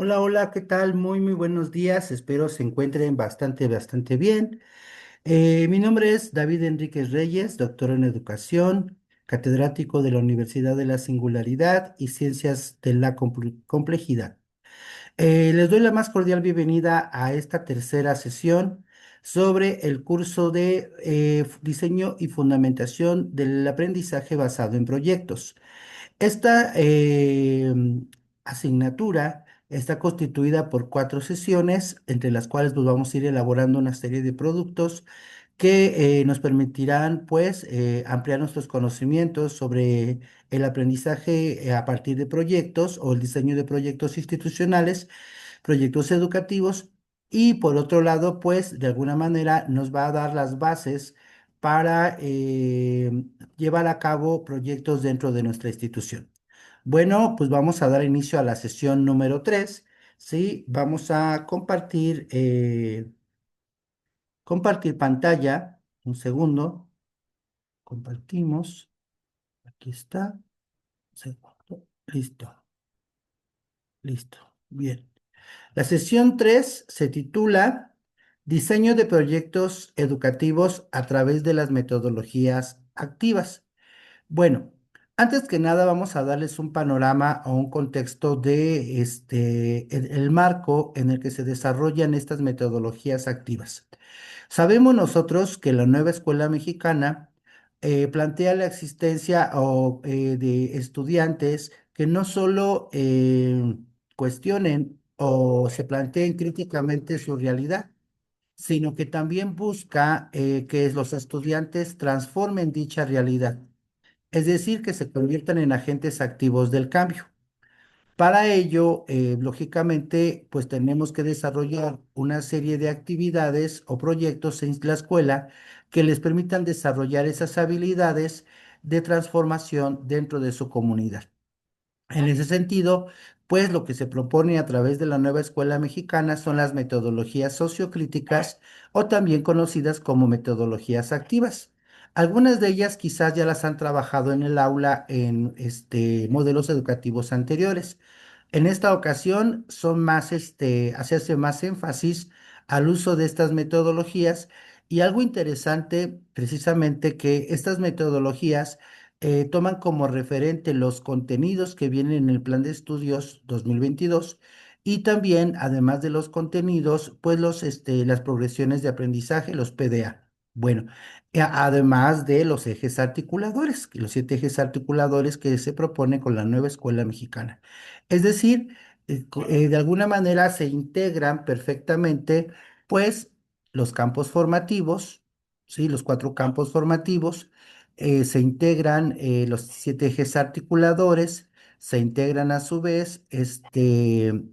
Hola, hola, ¿qué tal? Muy buenos días. Espero se encuentren bastante bien. Mi nombre es David Enríquez Reyes, doctor en educación, catedrático de la Universidad de la Singularidad y Ciencias de la Complejidad. Les doy la más cordial bienvenida a esta tercera sesión sobre el curso de diseño y fundamentación del aprendizaje basado en proyectos. Esta asignatura está constituida por 4 sesiones, entre las cuales pues, vamos a ir elaborando una serie de productos que nos permitirán pues ampliar nuestros conocimientos sobre el aprendizaje a partir de proyectos o el diseño de proyectos institucionales, proyectos educativos y por otro lado pues de alguna manera nos va a dar las bases para llevar a cabo proyectos dentro de nuestra institución. Bueno, pues vamos a dar inicio a la sesión número 3. ¿Sí? Vamos a compartir pantalla. Un segundo. Compartimos. Aquí está. Segundo. Listo. Listo. Bien. La sesión 3 se titula Diseño de proyectos educativos a través de las metodologías activas. Bueno, antes que nada vamos a darles un panorama o un contexto de el marco en el que se desarrollan estas metodologías activas. Sabemos nosotros que la nueva escuela mexicana plantea la existencia de estudiantes que no solo cuestionen o se planteen críticamente su realidad, sino que también busca que los estudiantes transformen dicha realidad, es decir, que se conviertan en agentes activos del cambio. Para ello, lógicamente, pues tenemos que desarrollar una serie de actividades o proyectos en la escuela que les permitan desarrollar esas habilidades de transformación dentro de su comunidad. En ese sentido, pues lo que se propone a través de la nueva escuela mexicana son las metodologías sociocríticas o también conocidas como metodologías activas. Algunas de ellas quizás ya las han trabajado en el aula en modelos educativos anteriores. En esta ocasión son más, hacerse más énfasis al uso de estas metodologías y algo interesante precisamente que estas metodologías toman como referente los contenidos que vienen en el Plan de Estudios 2022 y también, además de los contenidos, pues las progresiones de aprendizaje, los PDA. Bueno, además de los ejes articuladores, los 7 ejes articuladores que se propone con la nueva escuela mexicana. Es decir, de alguna manera se integran perfectamente, pues, los campos formativos, ¿sí? Los 4 campos formativos se integran los 7 ejes articuladores, se integran a su vez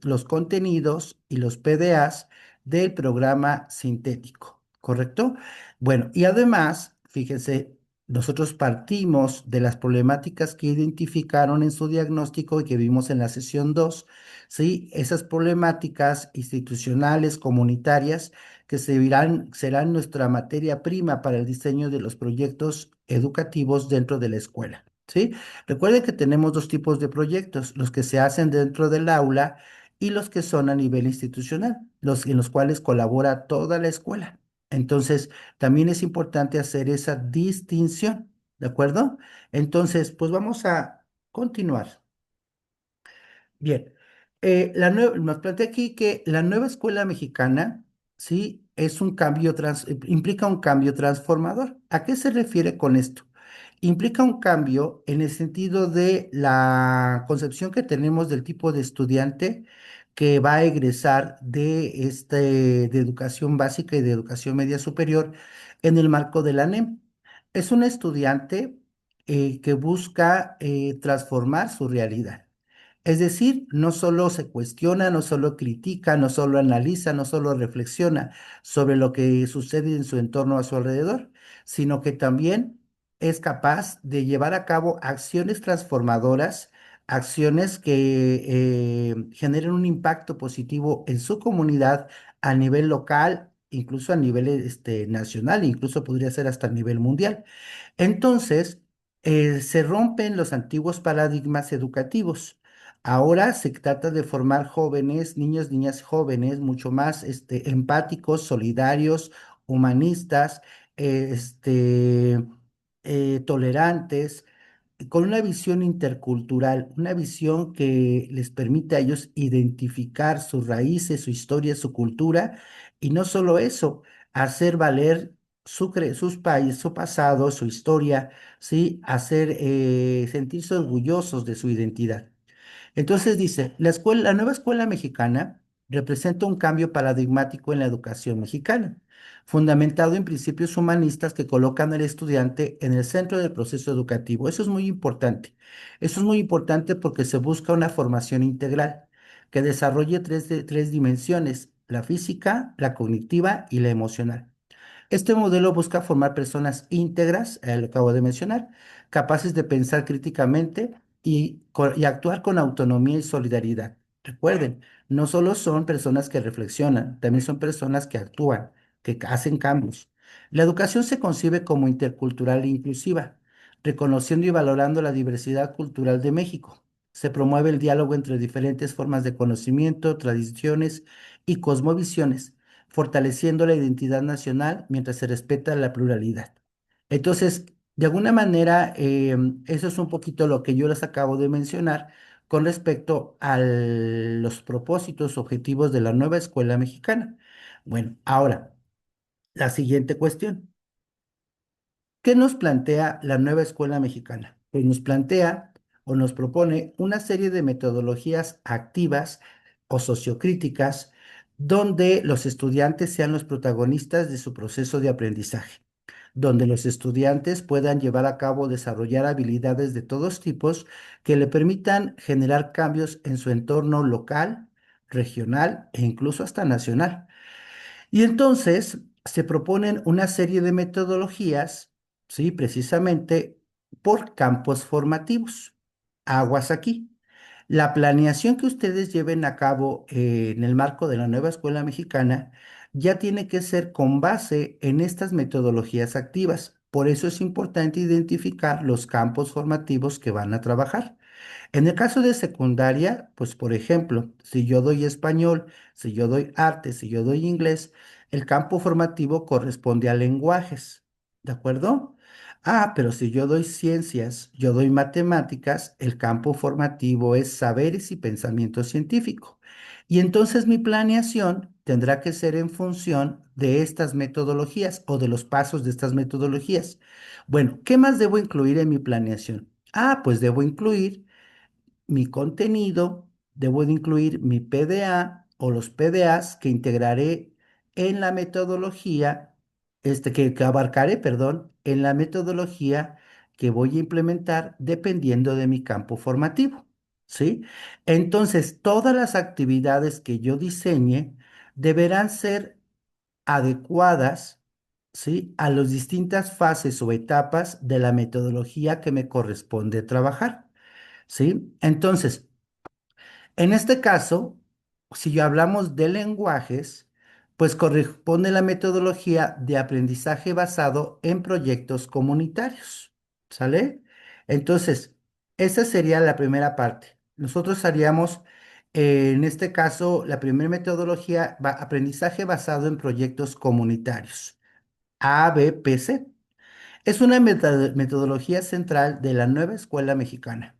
los contenidos y los PDAs del programa sintético, ¿correcto? Bueno, y además, fíjense, nosotros partimos de las problemáticas que identificaron en su diagnóstico y que vimos en la sesión 2, ¿sí? Esas problemáticas institucionales, comunitarias, que serán nuestra materia prima para el diseño de los proyectos educativos dentro de la escuela, ¿sí? Recuerden que tenemos 2 tipos de proyectos, los que se hacen dentro del aula y los que son a nivel institucional, en los cuales colabora toda la escuela. Entonces, también es importante hacer esa distinción, ¿de acuerdo? Entonces, pues vamos a continuar. Bien, nos plantea aquí que la nueva escuela mexicana, sí, implica un cambio transformador. ¿A qué se refiere con esto? Implica un cambio en el sentido de la concepción que tenemos del tipo de estudiante que va a egresar de educación básica y de educación media superior en el marco de la NEM. Es un estudiante que busca transformar su realidad. Es decir, no solo se cuestiona, no solo critica, no solo analiza, no solo reflexiona sobre lo que sucede en su entorno a su alrededor, sino que también es capaz de llevar a cabo acciones transformadoras, acciones que generen un impacto positivo en su comunidad a nivel local, incluso a nivel nacional, incluso podría ser hasta a nivel mundial. Entonces, se rompen los antiguos paradigmas educativos. Ahora se trata de formar jóvenes, niños, niñas jóvenes, mucho más empáticos, solidarios, humanistas, eh, este, tolerantes, con una visión intercultural, una visión que les permite a ellos identificar sus raíces, su historia, su cultura, y no solo eso, hacer valer sus países, su pasado, su historia, ¿sí? Hacer sentirse orgullosos de su identidad. Entonces dice, la nueva escuela mexicana representa un cambio paradigmático en la educación mexicana, fundamentado en principios humanistas que colocan al estudiante en el centro del proceso educativo. Eso es muy importante. Eso es muy importante porque se busca una formación integral que desarrolle tres dimensiones, la física, la cognitiva y la emocional. Este modelo busca formar personas íntegras, lo acabo de mencionar, capaces de pensar críticamente y actuar con autonomía y solidaridad. Recuerden, no solo son personas que reflexionan, también son personas que actúan, que hacen cambios. La educación se concibe como intercultural e inclusiva, reconociendo y valorando la diversidad cultural de México. Se promueve el diálogo entre diferentes formas de conocimiento, tradiciones y cosmovisiones, fortaleciendo la identidad nacional mientras se respeta la pluralidad. Entonces, de alguna manera, eso es un poquito lo que yo les acabo de mencionar con respecto a los propósitos, objetivos de la nueva escuela mexicana. Bueno, ahora, la siguiente cuestión. ¿Qué nos plantea la nueva escuela mexicana? Pues nos plantea o nos propone una serie de metodologías activas o sociocríticas donde los estudiantes sean los protagonistas de su proceso de aprendizaje, donde los estudiantes puedan llevar a cabo, desarrollar habilidades de todos tipos que le permitan generar cambios en su entorno local, regional e incluso hasta nacional. Y entonces se proponen una serie de metodologías, sí, precisamente por campos formativos. Aguas aquí. La planeación que ustedes lleven a cabo en el marco de la nueva escuela mexicana ya tiene que ser con base en estas metodologías activas. Por eso es importante identificar los campos formativos que van a trabajar. En el caso de secundaria, pues por ejemplo, si yo doy español, si yo doy arte, si yo doy inglés, el campo formativo corresponde a lenguajes, ¿de acuerdo? Ah, pero si yo doy ciencias, yo doy matemáticas, el campo formativo es saberes y pensamiento científico. Y entonces mi planeación tendrá que ser en función de estas metodologías o de los pasos de estas metodologías. Bueno, ¿qué más debo incluir en mi planeación? Ah, pues debo incluir mi contenido, debo de incluir mi PDA o los PDAs que integraré en la metodología, que abarcaré, perdón, en la metodología que voy a implementar dependiendo de mi campo formativo, ¿sí? Entonces, todas las actividades que yo diseñe deberán ser adecuadas, ¿sí? A las distintas fases o etapas de la metodología que me corresponde trabajar. ¿Sí? Entonces, en este caso, si yo hablamos de lenguajes, pues corresponde la metodología de aprendizaje basado en proyectos comunitarios, ¿sale? Entonces, esa sería la primera parte. Nosotros haríamos, en este caso, la primera metodología, aprendizaje basado en proyectos comunitarios, ABPC. Es una metodología central de la nueva escuela mexicana.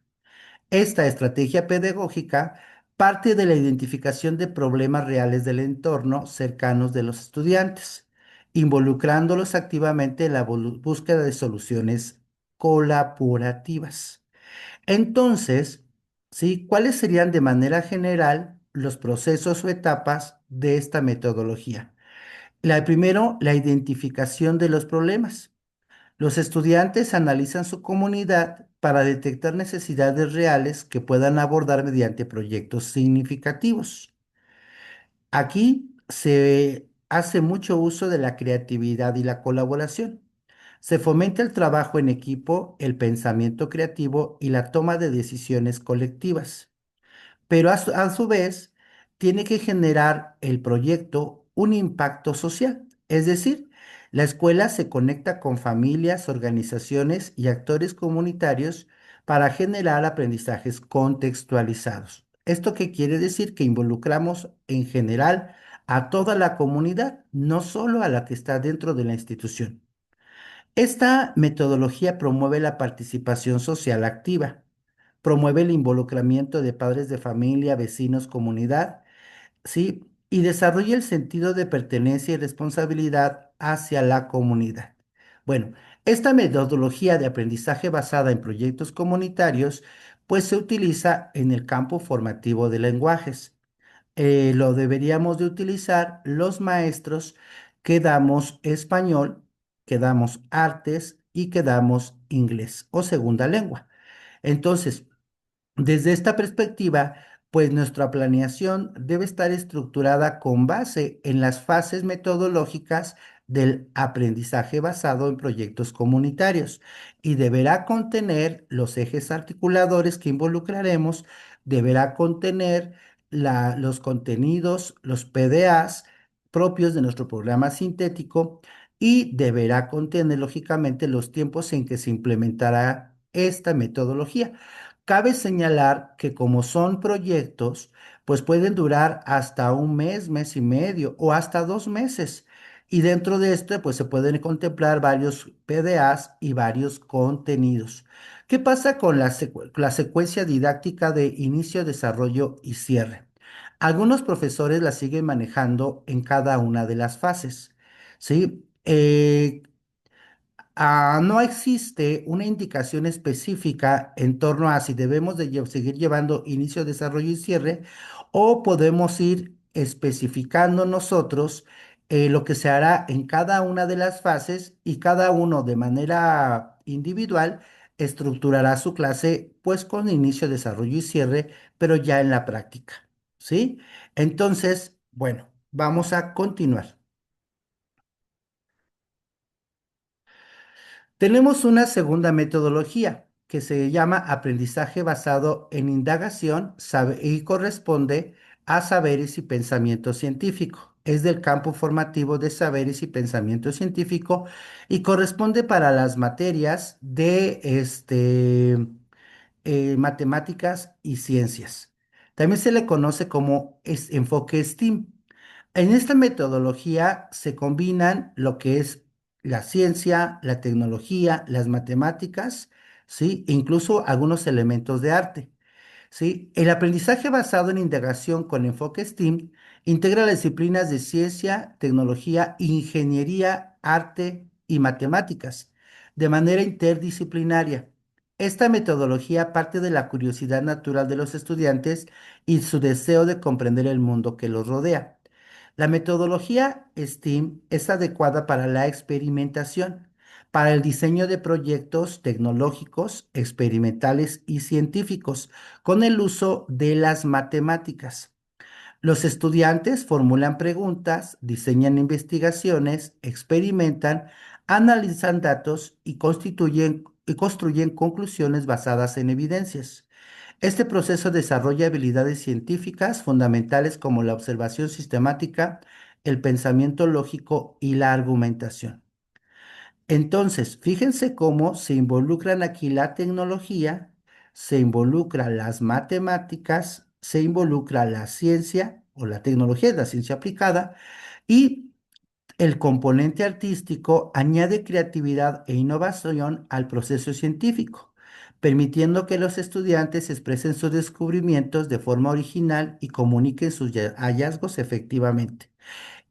Esta estrategia pedagógica parte de la identificación de problemas reales del entorno cercanos de los estudiantes, involucrándolos activamente en la búsqueda de soluciones colaborativas. Entonces, ¿sí? ¿Cuáles serían de manera general los procesos o etapas de esta metodología? Primero, la identificación de los problemas. Los estudiantes analizan su comunidad para detectar necesidades reales que puedan abordar mediante proyectos significativos. Aquí se hace mucho uso de la creatividad y la colaboración. Se fomenta el trabajo en equipo, el pensamiento creativo y la toma de decisiones colectivas. Pero a su vez, tiene que generar el proyecto un impacto social. Es decir, la escuela se conecta con familias, organizaciones y actores comunitarios para generar aprendizajes contextualizados. ¿Esto qué quiere decir? Que involucramos en general a toda la comunidad, no solo a la que está dentro de la institución. Esta metodología promueve la participación social activa, promueve el involucramiento de padres de familia, vecinos, comunidad, ¿sí? Y desarrolla el sentido de pertenencia y responsabilidad hacia la comunidad. Bueno, esta metodología de aprendizaje basada en proyectos comunitarios, pues se utiliza en el campo formativo de lenguajes. Lo deberíamos de utilizar los maestros que damos español, que damos artes y que damos inglés o segunda lengua. Entonces, desde esta perspectiva, pues nuestra planeación debe estar estructurada con base en las fases metodológicas del aprendizaje basado en proyectos comunitarios y deberá contener los ejes articuladores que involucraremos, deberá contener los contenidos, los PDAs propios de nuestro programa sintético y deberá contener, lógicamente, los tiempos en que se implementará esta metodología. Cabe señalar que como son proyectos, pues pueden durar hasta un mes, mes y medio o hasta 2 meses. Y dentro de este, pues se pueden contemplar varios PDAs y varios contenidos. ¿Qué pasa con la secuencia didáctica de inicio, desarrollo y cierre? Algunos profesores la siguen manejando en cada una de las fases, ¿sí? No existe una indicación específica en torno a si debemos de seguir llevando inicio, desarrollo y cierre o podemos ir especificando nosotros lo que se hará en cada una de las fases y cada uno de manera individual estructurará su clase pues con inicio, desarrollo y cierre, pero ya en la práctica, ¿sí? Entonces, bueno, vamos a continuar. Tenemos una segunda metodología que se llama aprendizaje basado en indagación y corresponde a saberes y pensamiento científico. Es del campo formativo de saberes y pensamiento científico y corresponde para las materias de matemáticas y ciencias. También se le conoce como enfoque STEAM. En esta metodología se combinan lo que es la ciencia, la tecnología, las matemáticas, ¿sí? E incluso algunos elementos de arte. ¿Sí? El aprendizaje basado en indagación con enfoque STEAM integra las disciplinas de ciencia, tecnología, ingeniería, arte y matemáticas de manera interdisciplinaria. Esta metodología parte de la curiosidad natural de los estudiantes y su deseo de comprender el mundo que los rodea. La metodología STEAM es adecuada para la experimentación, para el diseño de proyectos tecnológicos, experimentales y científicos con el uso de las matemáticas. Los estudiantes formulan preguntas, diseñan investigaciones, experimentan, analizan datos y construyen conclusiones basadas en evidencias. Este proceso desarrolla habilidades científicas fundamentales como la observación sistemática, el pensamiento lógico y la argumentación. Entonces, fíjense cómo se involucran aquí la tecnología, se involucran las matemáticas, se involucra la ciencia o la tecnología, la ciencia aplicada, y el componente artístico añade creatividad e innovación al proceso científico, permitiendo que los estudiantes expresen sus descubrimientos de forma original y comuniquen sus hallazgos efectivamente.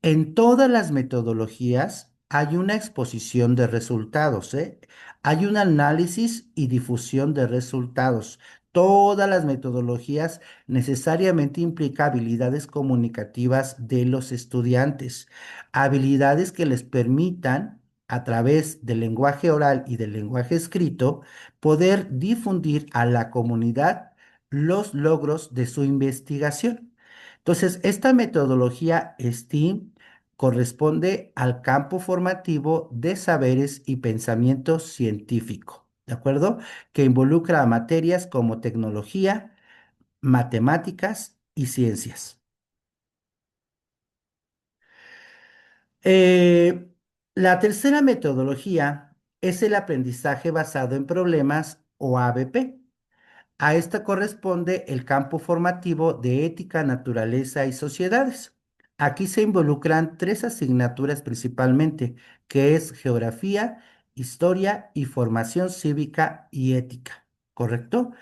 En todas las metodologías hay una exposición de resultados, ¿eh? Hay un análisis y difusión de resultados. Todas las metodologías necesariamente implican habilidades comunicativas de los estudiantes, habilidades que les permitan, a través del lenguaje oral y del lenguaje escrito, poder difundir a la comunidad los logros de su investigación. Entonces, esta metodología STEAM corresponde al campo formativo de saberes y pensamiento científico, ¿de acuerdo? Que involucra a materias como tecnología, matemáticas y ciencias. Eh, la tercera metodología es el aprendizaje basado en problemas o ABP. A esta corresponde el campo formativo de ética, naturaleza y sociedades. Aquí se involucran tres asignaturas principalmente, que es geografía, historia y formación cívica y ética, ¿correcto?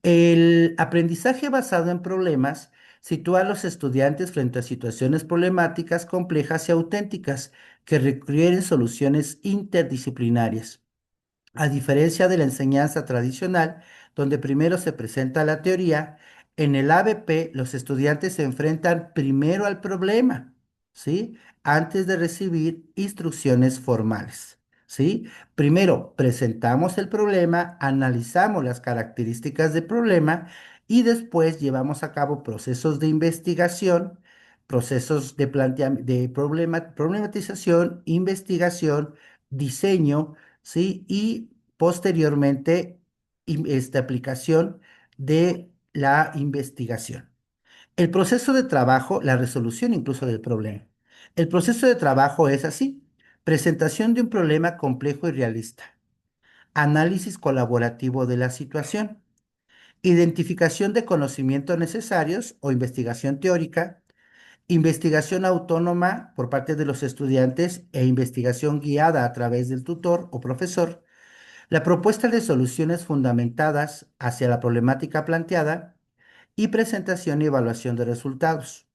El aprendizaje basado en problemas sitúa a los estudiantes frente a situaciones problemáticas complejas y auténticas que requieren soluciones interdisciplinarias. A diferencia de la enseñanza tradicional, donde primero se presenta la teoría, en el ABP los estudiantes se enfrentan primero al problema, ¿sí? Antes de recibir instrucciones formales, ¿sí? Primero presentamos el problema, analizamos las características del problema y después llevamos a cabo procesos de investigación, procesos de problematización, investigación, diseño, ¿sí? Y posteriormente, aplicación de la investigación. El proceso de trabajo, la resolución incluso del problema. El proceso de trabajo es así: presentación de un problema complejo y realista, análisis colaborativo de la situación, identificación de conocimientos necesarios o investigación teórica, investigación autónoma por parte de los estudiantes e investigación guiada a través del tutor o profesor, la propuesta de soluciones fundamentadas hacia la problemática planteada y presentación y evaluación de resultados.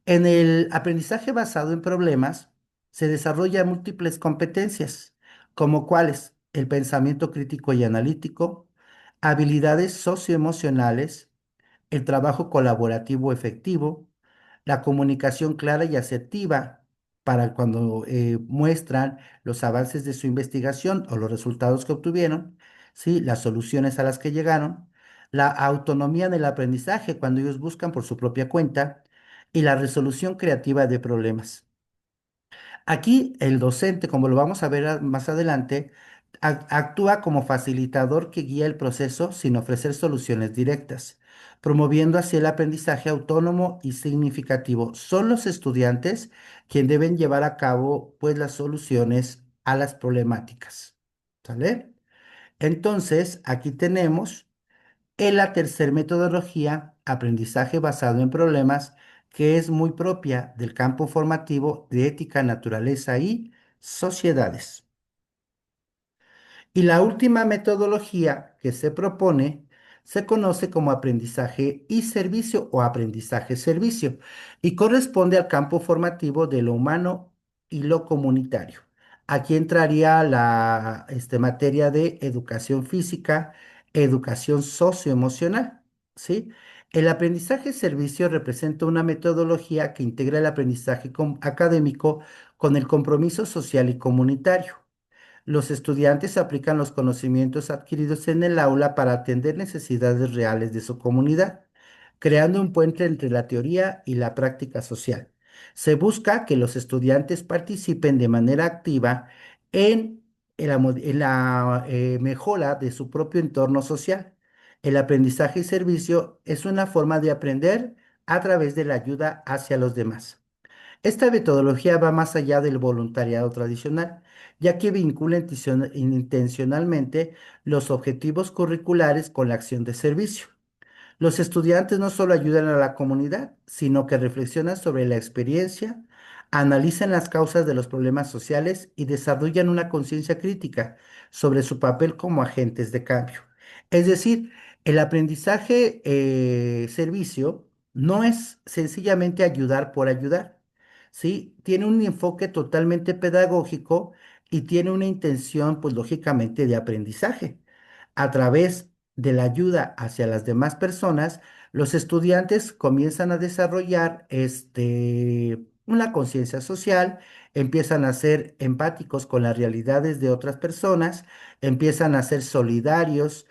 En el aprendizaje basado en problemas se desarrollan múltiples competencias, como cuáles: el pensamiento crítico y analítico, habilidades socioemocionales, el trabajo colaborativo efectivo, la comunicación clara y asertiva para cuando muestran los avances de su investigación o los resultados que obtuvieron, ¿sí? Las soluciones a las que llegaron, la autonomía del aprendizaje cuando ellos buscan por su propia cuenta y la resolución creativa de problemas. Aquí el docente, como lo vamos a ver más adelante, actúa como facilitador que guía el proceso sin ofrecer soluciones directas, promoviendo así el aprendizaje autónomo y significativo. Son los estudiantes quienes deben llevar a cabo, pues, las soluciones a las problemáticas. ¿Sale? Entonces, aquí tenemos en la tercera metodología, aprendizaje basado en problemas, que es muy propia del campo formativo de ética, naturaleza y sociedades. Y la última metodología que se propone se conoce como aprendizaje y servicio o aprendizaje-servicio y corresponde al campo formativo de lo humano y lo comunitario. Aquí entraría la materia de educación física, educación socioemocional, ¿sí? El aprendizaje-servicio representa una metodología que integra el aprendizaje académico con el compromiso social y comunitario. Los estudiantes aplican los conocimientos adquiridos en el aula para atender necesidades reales de su comunidad, creando un puente entre la teoría y la práctica social. Se busca que los estudiantes participen de manera activa en la mejora de su propio entorno social. El aprendizaje y servicio es una forma de aprender a través de la ayuda hacia los demás. Esta metodología va más allá del voluntariado tradicional, ya que vincula intencionalmente los objetivos curriculares con la acción de servicio. Los estudiantes no solo ayudan a la comunidad, sino que reflexionan sobre la experiencia, analizan las causas de los problemas sociales y desarrollan una conciencia crítica sobre su papel como agentes de cambio. Es decir, el aprendizaje servicio no es sencillamente ayudar por ayudar, ¿sí? Tiene un enfoque totalmente pedagógico y tiene una intención, pues lógicamente, de aprendizaje. A través de la ayuda hacia las demás personas, los estudiantes comienzan a desarrollar una conciencia social, empiezan a ser empáticos con las realidades de otras personas, empiezan a ser solidarios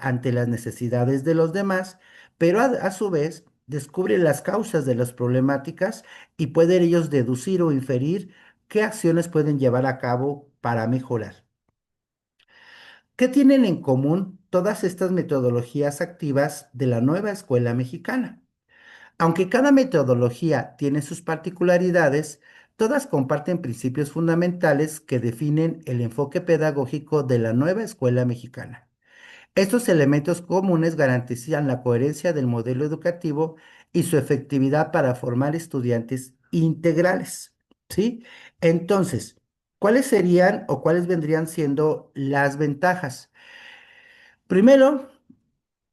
ante las necesidades de los demás, pero a su vez descubren las causas de las problemáticas y pueden ellos deducir o inferir qué acciones pueden llevar a cabo para mejorar. ¿Qué tienen en común todas estas metodologías activas de la nueva escuela mexicana? Aunque cada metodología tiene sus particularidades, todas comparten principios fundamentales que definen el enfoque pedagógico de la nueva escuela mexicana. Estos elementos comunes garantizan la coherencia del modelo educativo y su efectividad para formar estudiantes integrales, ¿sí? Entonces, ¿cuáles serían o cuáles vendrían siendo las ventajas? Primero,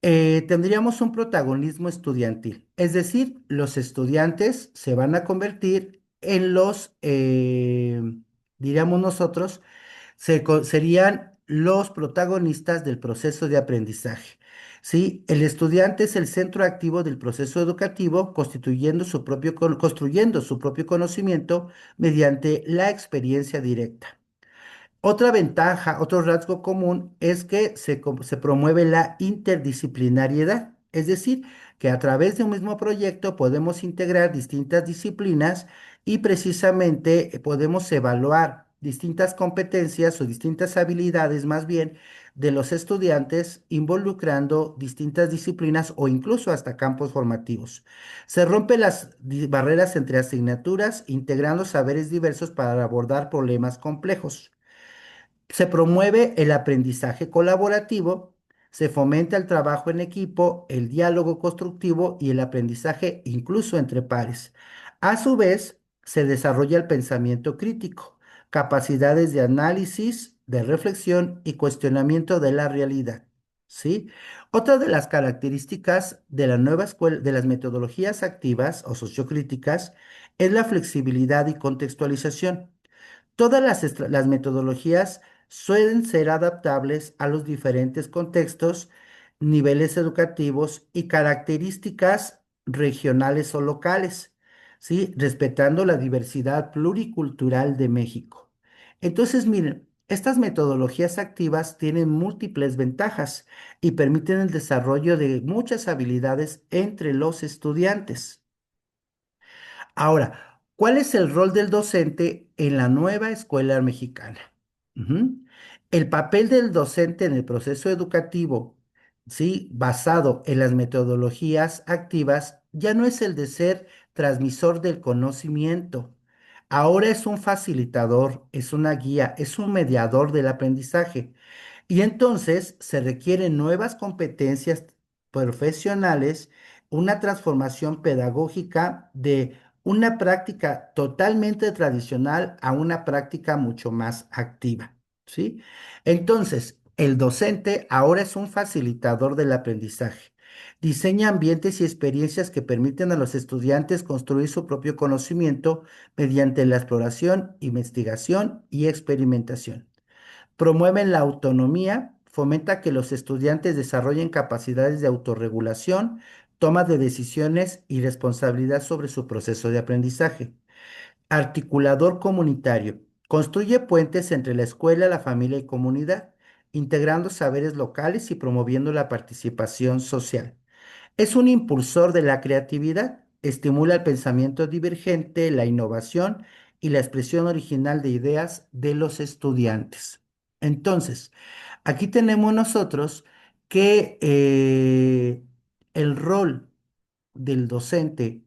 tendríamos un protagonismo estudiantil, es decir, los estudiantes se van a convertir en los, diríamos nosotros, serían los protagonistas del proceso de aprendizaje. ¿Sí? El estudiante es el centro activo del proceso educativo, construyendo su propio conocimiento mediante la experiencia directa. Otra ventaja, otro rasgo común es que se promueve la interdisciplinariedad, es decir, que a través de un mismo proyecto podemos integrar distintas disciplinas y precisamente podemos evaluar distintas competencias o distintas habilidades más bien de los estudiantes involucrando distintas disciplinas o incluso hasta campos formativos. Se rompen las barreras entre asignaturas, integrando saberes diversos para abordar problemas complejos. Se promueve el aprendizaje colaborativo, se fomenta el trabajo en equipo, el diálogo constructivo y el aprendizaje incluso entre pares. A su vez, se desarrolla el pensamiento crítico, capacidades de análisis, de reflexión y cuestionamiento de la realidad. ¿Sí? Otra de las características de la nueva escuela, de las metodologías activas o sociocríticas, es la flexibilidad y contextualización. Todas las metodologías suelen ser adaptables a los diferentes contextos, niveles educativos y características regionales o locales, ¿sí? Respetando la diversidad pluricultural de México. Entonces, miren, estas metodologías activas tienen múltiples ventajas y permiten el desarrollo de muchas habilidades entre los estudiantes. Ahora, ¿cuál es el rol del docente en la nueva escuela mexicana? Ujú. El papel del docente en el proceso educativo, ¿sí? Basado en las metodologías activas, ya no es el de ser transmisor del conocimiento. Ahora es un facilitador, es una guía, es un mediador del aprendizaje. Y entonces se requieren nuevas competencias profesionales, una transformación pedagógica de una práctica totalmente tradicional a una práctica mucho más activa, ¿sí? Entonces, el docente ahora es un facilitador del aprendizaje. Diseña ambientes y experiencias que permiten a los estudiantes construir su propio conocimiento mediante la exploración, investigación y experimentación. Promueven la autonomía, fomenta que los estudiantes desarrollen capacidades de autorregulación, toma de decisiones y responsabilidad sobre su proceso de aprendizaje. Articulador comunitario. Construye puentes entre la escuela, la familia y comunidad, integrando saberes locales y promoviendo la participación social. Es un impulsor de la creatividad, estimula el pensamiento divergente, la innovación y la expresión original de ideas de los estudiantes. Entonces, aquí tenemos nosotros que el rol del docente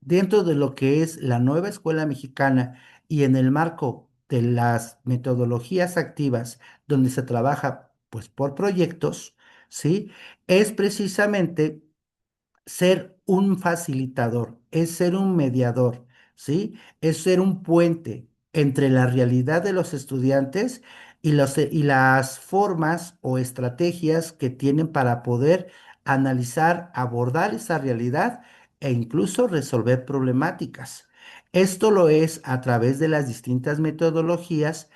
dentro de lo que es la nueva escuela mexicana y en el marco de las metodologías activas donde se trabaja pues por proyectos, ¿sí? Es precisamente ser un facilitador, es ser un mediador, ¿sí? Es ser un puente entre la realidad de los estudiantes y las formas o estrategias que tienen para poder analizar, abordar esa realidad e incluso resolver problemáticas. Esto lo es a través de las distintas metodologías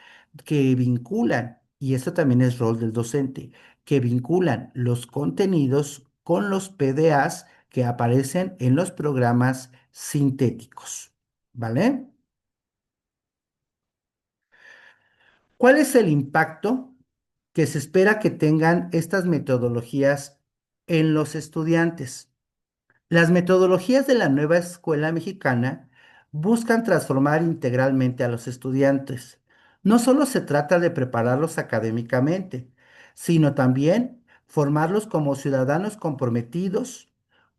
que vinculan, y eso también es rol del docente, que vinculan los contenidos con los PDAs que aparecen en los programas sintéticos. ¿Vale? ¿Cuál es el impacto que se espera que tengan estas metodologías en los estudiantes? Las metodologías de la nueva escuela mexicana buscan transformar integralmente a los estudiantes. No solo se trata de prepararlos académicamente, sino también formarlos como ciudadanos comprometidos,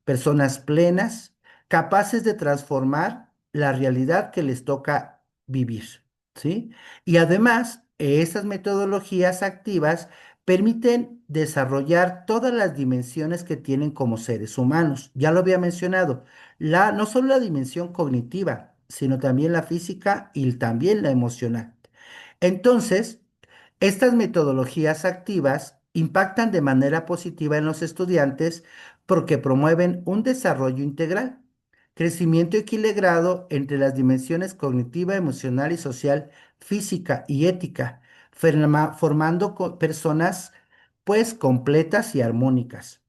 personas plenas, capaces de transformar la realidad que les toca vivir, ¿sí? Y además, esas metodologías activas permiten desarrollar todas las dimensiones que tienen como seres humanos. Ya lo había mencionado, no solo la dimensión cognitiva, sino también la física y también la emocional. Entonces, estas metodologías activas impactan de manera positiva en los estudiantes porque promueven un desarrollo integral, crecimiento equilibrado entre las dimensiones cognitiva, emocional y social, física y ética, formando personas pues completas y armónicas.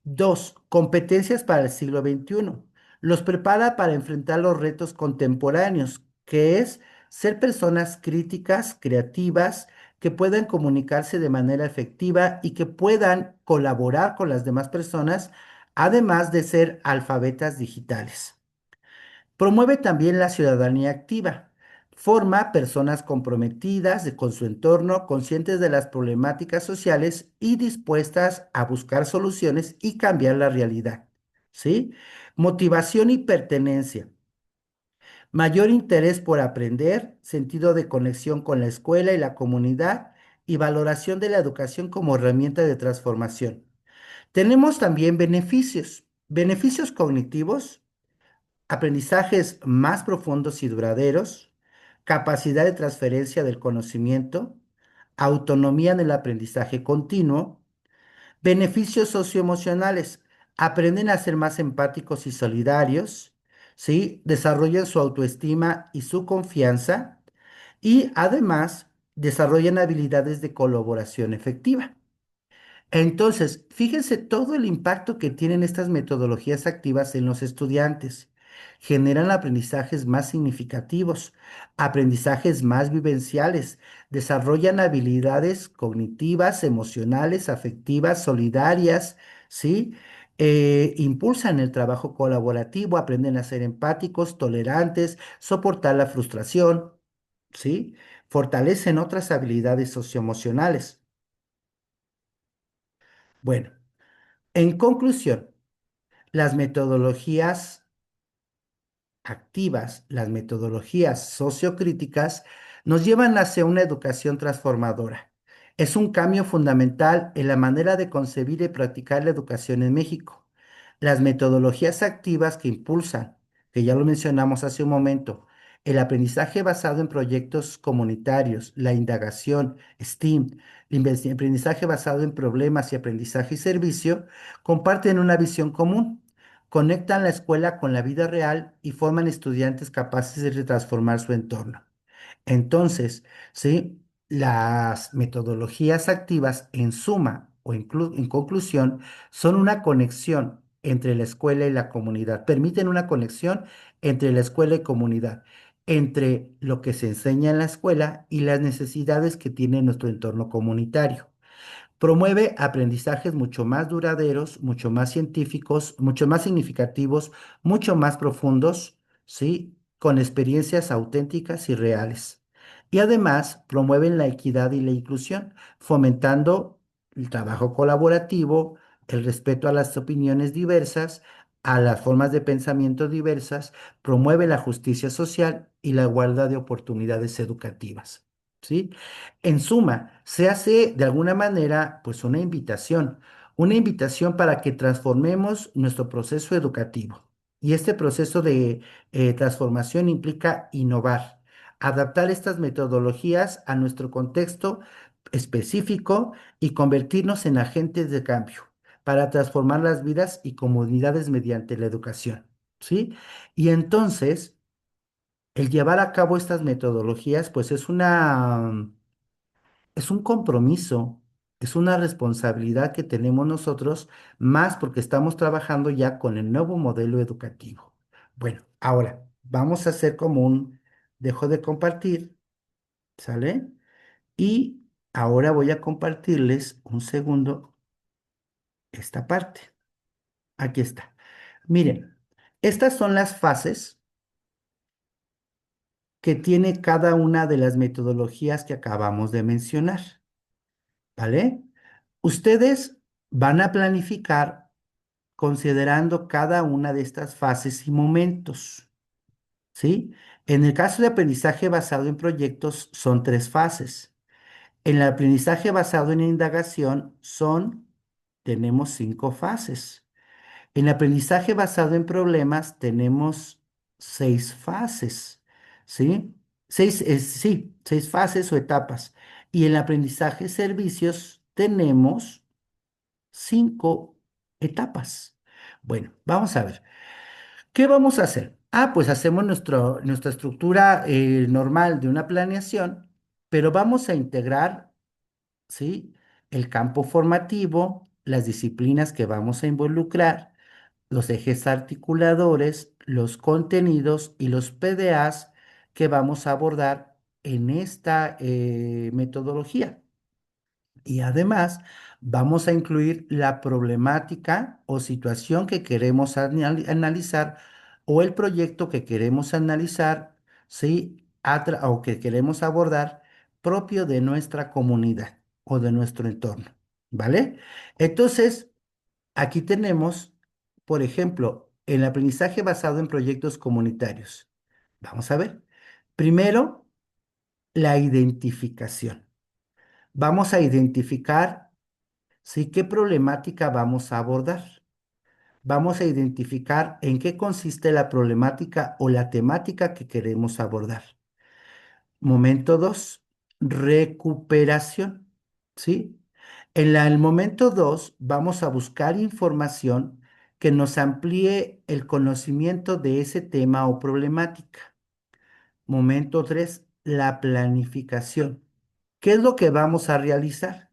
Dos, competencias para el siglo XXI. Los prepara para enfrentar los retos contemporáneos, que es ser personas críticas, creativas, que puedan comunicarse de manera efectiva y que puedan colaborar con las demás personas, además de ser alfabetas digitales. Promueve también la ciudadanía activa. Forma personas comprometidas con su entorno, conscientes de las problemáticas sociales y dispuestas a buscar soluciones y cambiar la realidad. ¿Sí? Motivación y pertenencia. Mayor interés por aprender, sentido de conexión con la escuela y la comunidad y valoración de la educación como herramienta de transformación. Tenemos también beneficios. Beneficios cognitivos, aprendizajes más profundos y duraderos, capacidad de transferencia del conocimiento, autonomía en el aprendizaje continuo, beneficios socioemocionales, aprenden a ser más empáticos y solidarios, ¿sí? Desarrollan su autoestima y su confianza y además desarrollan habilidades de colaboración efectiva. Entonces, fíjense todo el impacto que tienen estas metodologías activas en los estudiantes. Generan aprendizajes más significativos, aprendizajes más vivenciales, desarrollan habilidades cognitivas, emocionales, afectivas, solidarias, ¿sí? Impulsan el trabajo colaborativo, aprenden a ser empáticos, tolerantes, soportar la frustración, ¿sí? Fortalecen otras habilidades socioemocionales. Bueno. En conclusión, las metodologías activas, las metodologías sociocríticas, nos llevan hacia una educación transformadora. Es un cambio fundamental en la manera de concebir y practicar la educación en México. Las metodologías activas que impulsan, que ya lo mencionamos hace un momento, el aprendizaje basado en proyectos comunitarios, la indagación, STEAM, aprendizaje basado en problemas y aprendizaje y servicio, comparten una visión común, conectan la escuela con la vida real y forman estudiantes capaces de transformar su entorno. Entonces, ¿sí? Las metodologías activas en suma o en conclusión son una conexión entre la escuela y la comunidad. Permiten una conexión entre la escuela y comunidad, entre lo que se enseña en la escuela y las necesidades que tiene nuestro entorno comunitario. Promueve aprendizajes mucho más duraderos, mucho más científicos, mucho más significativos, mucho más profundos, ¿sí? Con experiencias auténticas y reales. Y además promueven la equidad y la inclusión, fomentando el trabajo colaborativo, el respeto a las opiniones diversas, a las formas de pensamiento diversas, promueve la justicia social y la igualdad de oportunidades educativas, ¿sí? En suma, se hace de alguna manera pues una invitación para que transformemos nuestro proceso educativo. Y este proceso de transformación implica innovar, adaptar estas metodologías a nuestro contexto específico y convertirnos en agentes de cambio para transformar las vidas y comunidades mediante la educación, ¿sí? Y entonces, el llevar a cabo estas metodologías pues es un compromiso, es una responsabilidad que tenemos nosotros, más porque estamos trabajando ya con el nuevo modelo educativo. Bueno, ahora vamos a hacer como dejo de compartir, ¿sale? Y ahora voy a compartirles un segundo esta parte. Aquí está. Miren, estas son las fases que tiene cada una de las metodologías que acabamos de mencionar, ¿vale? Ustedes van a planificar considerando cada una de estas fases y momentos, ¿sí? En el caso de aprendizaje basado en proyectos son tres fases. En el aprendizaje basado en indagación tenemos 5 fases. En el aprendizaje basado en problemas tenemos 6 fases, ¿sí? Sí, 6 fases o etapas. Y en el aprendizaje servicios tenemos 5 etapas. Bueno, vamos a ver. ¿Qué vamos a hacer? Pues hacemos nuestra estructura normal de una planeación, pero vamos a integrar, ¿sí? El campo formativo, las disciplinas que vamos a involucrar, los ejes articuladores, los contenidos y los PDAs que vamos a abordar en esta metodología. Y además vamos a incluir la problemática o situación que queremos analizar o el proyecto que queremos analizar, ¿sí? O que queremos abordar propio de nuestra comunidad o de nuestro entorno, ¿vale? Entonces, aquí tenemos, por ejemplo, el aprendizaje basado en proyectos comunitarios. Vamos a ver. Primero, la identificación. Vamos a identificar, ¿sí? ¿Qué problemática vamos a abordar? Vamos a identificar en qué consiste la problemática o la temática que queremos abordar. Momento 2, recuperación, ¿sí? El momento 2 vamos a buscar información que nos amplíe el conocimiento de ese tema o problemática. Momento 3, la planificación. ¿Qué es lo que vamos a realizar?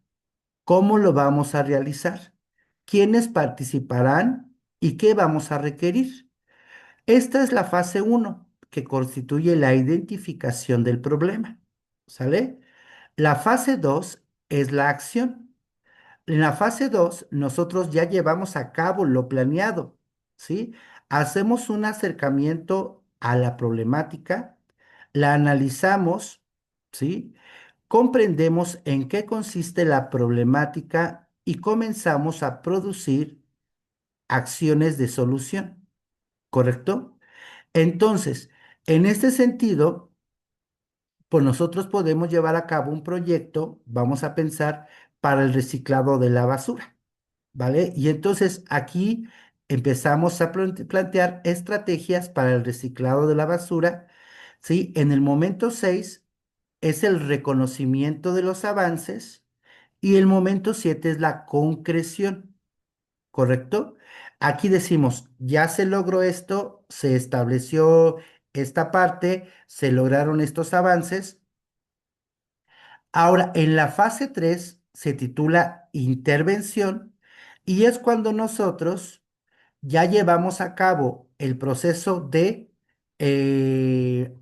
¿Cómo lo vamos a realizar? ¿Quiénes participarán y qué vamos a requerir? Esta es la fase uno, que constituye la identificación del problema. ¿Sale? La fase 2 es la acción. En la fase 2 nosotros ya llevamos a cabo lo planeado, ¿sí? Hacemos un acercamiento a la problemática, la analizamos, ¿sí? Comprendemos en qué consiste la problemática y comenzamos a producir acciones de solución, ¿correcto? Entonces, en este sentido, pues nosotros podemos llevar a cabo un proyecto, vamos a pensar, para el reciclado de la basura, ¿vale? Y entonces aquí empezamos a plantear estrategias para el reciclado de la basura, ¿sí? En el momento 6 es el reconocimiento de los avances y el momento 7 es la concreción, ¿correcto? Aquí decimos, ya se logró esto, se estableció esta parte, se lograron estos avances. Ahora, en la fase 3 se titula intervención y es cuando nosotros ya llevamos a cabo el proceso de, eh,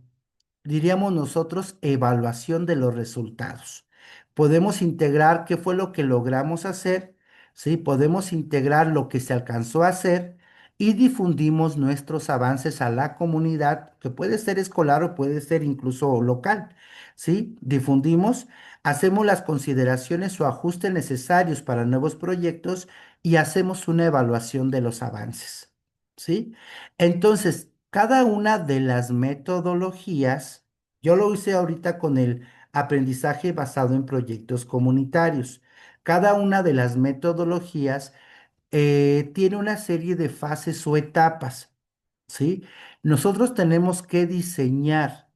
diríamos nosotros, evaluación de los resultados. Podemos integrar qué fue lo que logramos hacer, ¿sí? Podemos integrar lo que se alcanzó a hacer y difundimos nuestros avances a la comunidad, que puede ser escolar o puede ser incluso local, ¿sí? Difundimos, hacemos las consideraciones o ajustes necesarios para nuevos proyectos y hacemos una evaluación de los avances, ¿sí? Entonces, cada una de las metodologías, yo lo hice ahorita con el aprendizaje basado en proyectos comunitarios. Cada una de las metodologías tiene una serie de fases o etapas, ¿sí? Nosotros tenemos que diseñar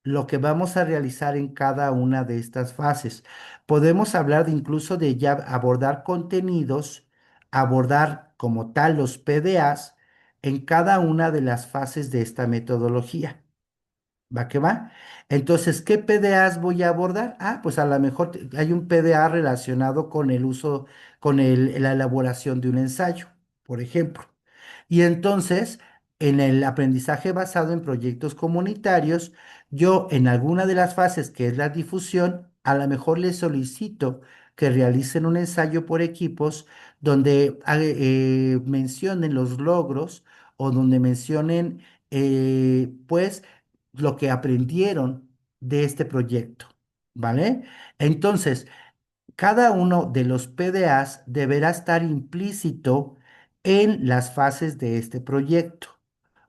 lo que vamos a realizar en cada una de estas fases. Podemos hablar incluso de ya abordar contenidos, abordar como tal los PDAs en cada una de las fases de esta metodología. ¿Va que va? Entonces, ¿qué PDAs voy a abordar? Pues a lo mejor hay un PDA relacionado con el uso, con la elaboración de un ensayo, por ejemplo. Y entonces, en el aprendizaje basado en proyectos comunitarios, yo en alguna de las fases, que es la difusión, a lo mejor les solicito que realicen un ensayo por equipos donde mencionen los logros o donde mencionen, pues, lo que aprendieron de este proyecto, ¿vale? Entonces, cada uno de los PDAs deberá estar implícito en las fases de este proyecto,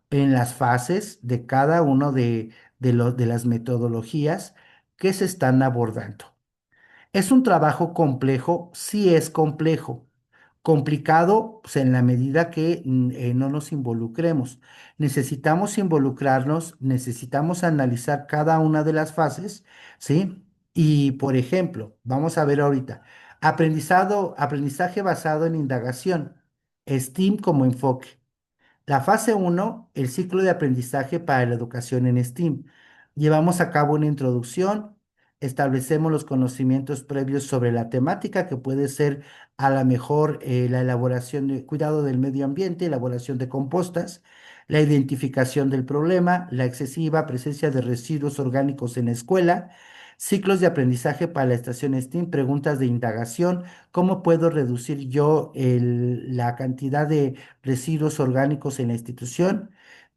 en las fases de cada uno de las metodologías que se están abordando. ¿Es un trabajo complejo? Sí es complejo. Complicado, pues, en la medida que no nos involucremos. Necesitamos involucrarnos, necesitamos analizar cada una de las fases, ¿sí? Y, por ejemplo, vamos a ver ahorita, aprendizaje basado en indagación, STEAM como enfoque. La fase uno, el ciclo de aprendizaje para la educación en STEAM. Llevamos a cabo una introducción, establecemos los conocimientos previos sobre la temática, que puede ser a lo mejor la elaboración de cuidado del medio ambiente, elaboración de compostas, la identificación del problema, la excesiva presencia de residuos orgánicos en la escuela, ciclos de aprendizaje para la estación STEAM, preguntas de indagación, ¿cómo puedo reducir yo la cantidad de residuos orgánicos en la institución?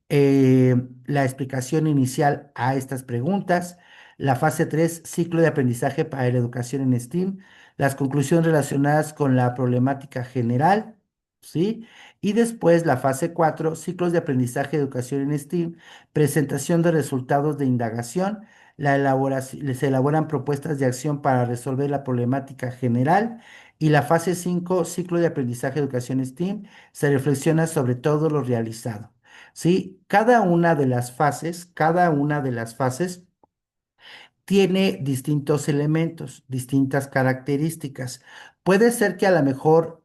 La explicación inicial a estas preguntas, la fase 3, ciclo de aprendizaje para la educación en STEAM, las conclusiones relacionadas con la problemática general, ¿sí? Y después la fase 4, ciclos de aprendizaje de educación en STEAM, presentación de resultados de indagación, se elaboran propuestas de acción para resolver la problemática general. Y la fase 5, ciclo de aprendizaje de educación STEAM, se reflexiona sobre todo lo realizado. ¿Sí? Cada una de las fases tiene distintos elementos, distintas características. Puede ser que a lo mejor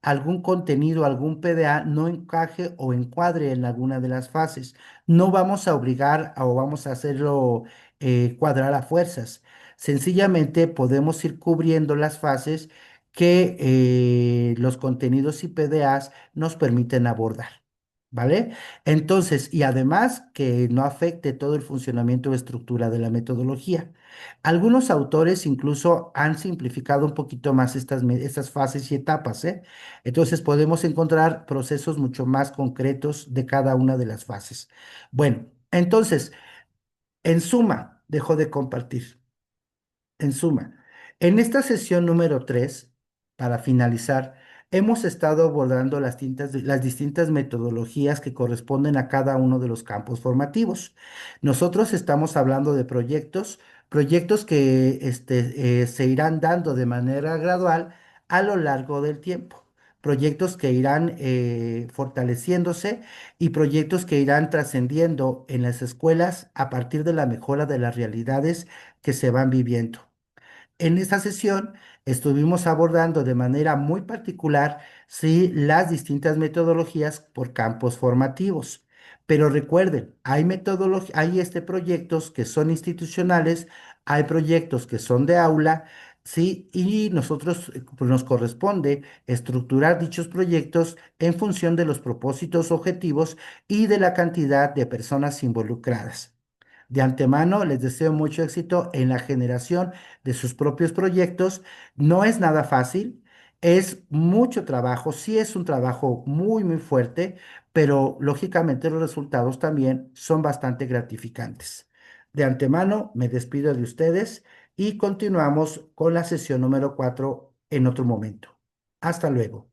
algún contenido, algún PDA no encaje o encuadre en alguna de las fases. No vamos a obligar o vamos a hacerlo cuadrar a fuerzas. Sencillamente podemos ir cubriendo las fases que los contenidos y PDAs nos permiten abordar. ¿Vale? Entonces, y además que no afecte todo el funcionamiento o estructura de la metodología. Algunos autores incluso han simplificado un poquito más estas fases y etapas, ¿eh? Entonces podemos encontrar procesos mucho más concretos de cada una de las fases. Bueno, entonces, en suma, dejo de compartir. En suma, en esta sesión número 3, para finalizar, hemos estado abordando las distintas metodologías que corresponden a cada uno de los campos formativos. Nosotros estamos hablando de proyectos que se irán dando de manera gradual a lo largo del tiempo. Proyectos que irán fortaleciéndose y proyectos que irán trascendiendo en las escuelas a partir de la mejora de las realidades que se van viviendo. En esta sesión estuvimos abordando de manera muy particular, sí, las distintas metodologías por campos formativos. Pero recuerden, hay proyectos que son institucionales, hay proyectos que son de aula, sí, y nosotros pues, nos corresponde estructurar dichos proyectos en función de los propósitos, objetivos y de la cantidad de personas involucradas. De antemano, les deseo mucho éxito en la generación de sus propios proyectos. No es nada fácil, es mucho trabajo, sí es un trabajo muy, muy fuerte, pero lógicamente los resultados también son bastante gratificantes. De antemano, me despido de ustedes y continuamos con la sesión número 4 en otro momento. Hasta luego.